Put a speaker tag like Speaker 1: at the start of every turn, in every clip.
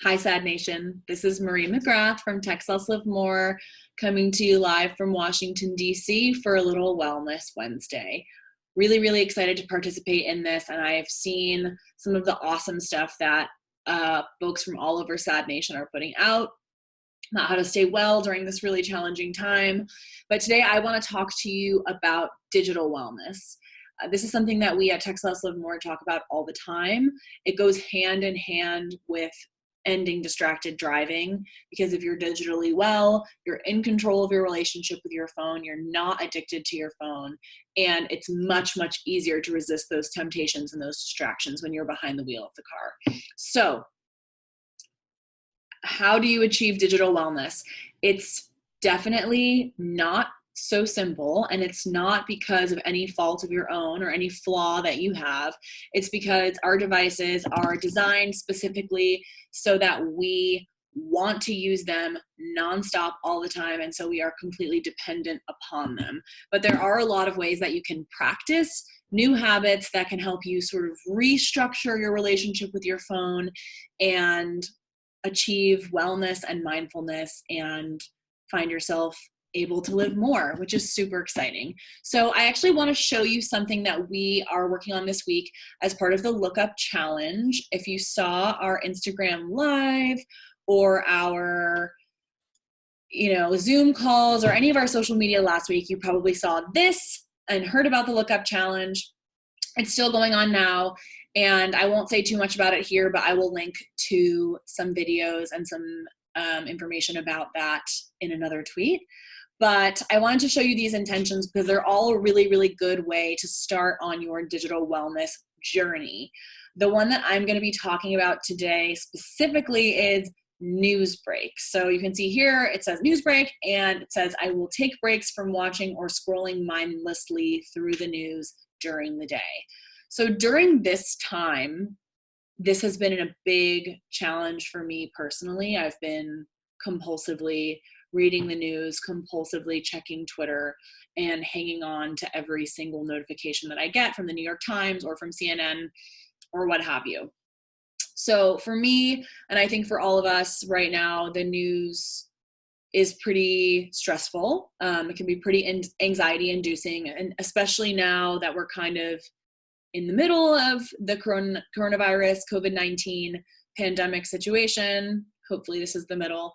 Speaker 1: Hi, Sad Nation. This is Marie McGrath from TextLess Live More, coming to you live from Washington, D.C. for a little Wellness Wednesday. Really, really excited to participate in this, and I have seen some of the awesome stuff that folks from all over Sad Nation are putting out about how to stay well during this really challenging time. But today I want to talk to you about digital wellness. This is something that we at TextLess Live More talk about all the time. It goes hand in hand with ending distracted driving, because if you're digitally well, you're in control of your relationship with your phone, you're not addicted to your phone, and it's much, much easier to resist those temptations and those distractions when you're behind the wheel of the car. So, how do you achieve digital wellness? It's definitely not so simple, and it's not because of any fault of your own or any flaw that you have. It's because our devices are designed specifically so that we want to use them nonstop all the time, and so we are completely dependent upon them. But there are a lot of ways that you can practice new habits that can help you sort of restructure your relationship with your phone and achieve wellness and mindfulness and find yourself able to live more, which is super exciting. So I actually want to show you something that we are working on this week as part of the Lookup Challenge. If you saw our Instagram live or our Zoom calls or any of our social media last week, you probably saw this and heard about the Lookup Challenge. It's still going on now, and I won't say too much about it here, but I will link to some videos and some information about that in another tweet. But I wanted to show you these intentions because they're all a really, really good way to start on your digital wellness journey. The one that I'm going to be talking about today specifically is news breaks. So you can see here it says news break, and it says I will take breaks from watching or scrolling mindlessly through the news during the day. So during this time, this has been a big challenge for me personally. I've been compulsively reading the news, compulsively checking Twitter, and hanging on to every single notification that I get from the New York Times or from CNN or what have you. So for me, and I think for all of us right now, the news is pretty stressful. It can be pretty anxiety inducing, and especially now that we're kind of in the middle of the coronavirus, COVID-19 pandemic situation. Hopefully this is the middle.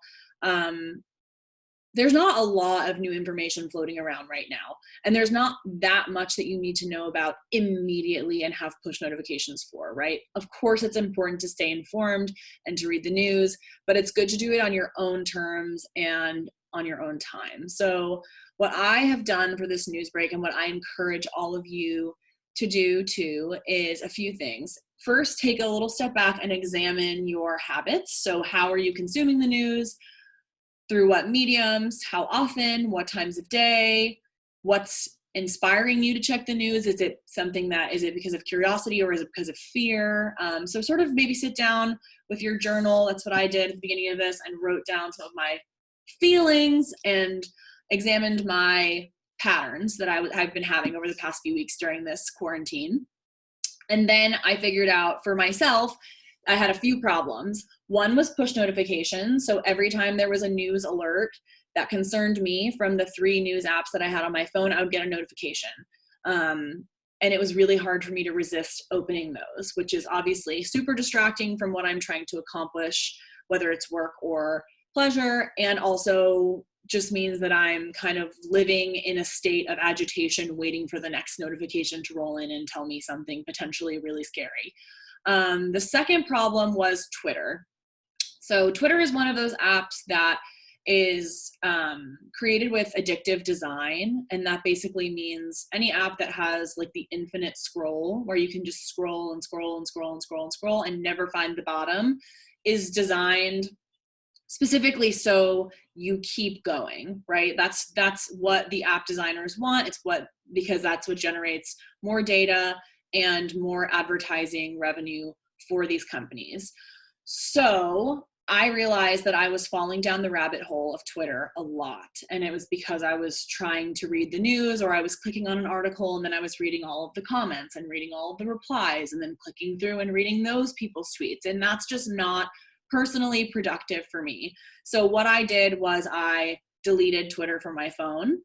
Speaker 1: There's not a lot of new information floating around right now, and there's not that much that you need to know about immediately and have push notifications for, right? Of course, it's important to stay informed and to read the news, but it's good to do it on your own terms and on your own time. So what I have done for this news break, and what I encourage all of you to do too, is a few things. First, take a little step back and examine your habits. So how are you consuming the news? Through what mediums, how often, what times of day, what's inspiring you to check the news? Is it because of curiosity, or is it because of fear? So sort of maybe sit down with your journal. That's what I did at the beginning of this, and wrote down some of my feelings and examined my patterns that I've been having over the past few weeks during this quarantine. And then I figured out for myself, I had a few problems. One was push notifications. So every time there was a news alert that concerned me from the 3 news apps that I had on my phone, I would get a notification. And it was really hard for me to resist opening those, which is obviously super distracting from what I'm trying to accomplish, whether it's work or pleasure, and also just means that I'm kind of living in a state of agitation, waiting for the next notification to roll in and tell me something potentially really scary. The second problem was Twitter. So Twitter is one of those apps that is created with addictive design, and that basically means any app that has like the infinite scroll, where you can just scroll and scroll and scroll and scroll and scroll and never find the bottom, is designed specifically so you keep going, right? That's what the app designers want. Because that's what generates more data and more advertising revenue for these companies. So I realized that I was falling down the rabbit hole of Twitter a lot. And it was because I was trying to read the news, or I was clicking on an article and then I was reading all of the comments and reading all of the replies and then clicking through and reading those people's tweets. And that's just not personally productive for me. So what I did was I deleted Twitter from my phone.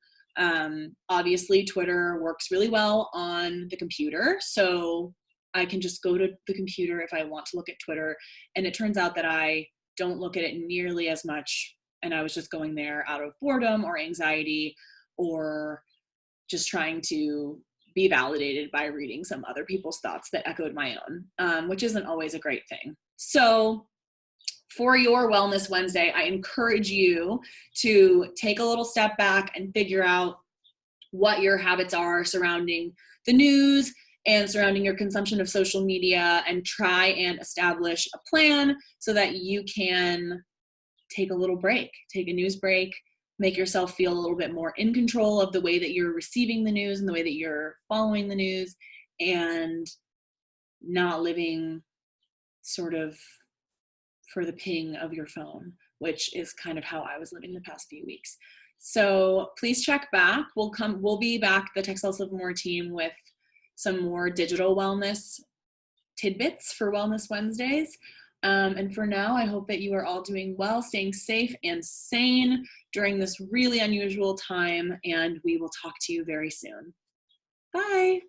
Speaker 1: Obviously, Twitter works really well on the computer. So I can just go to the computer if I want to look at Twitter. And it turns out that I don't look at it nearly as much. And I was just going there out of boredom or anxiety, or just trying to be validated by reading some other people's thoughts that echoed my own, which isn't always a great thing. So for your Wellness Wednesday, I encourage you to take a little step back and figure out what your habits are surrounding the news and surrounding your consumption of social media, and try and establish a plan so that you can take a little break, take a news break, make yourself feel a little bit more in control of the way that you're receiving the news and the way that you're following the news, and not living sort of for the ping of your phone, which is kind of how I was living the past few weeks. So please check back. We'll be back, the TextLess Live More team, with some more digital wellness tidbits for Wellness Wednesdays. And for now, I hope that you are all doing well, staying safe and sane during this really unusual time, and we will talk to you very soon. Bye.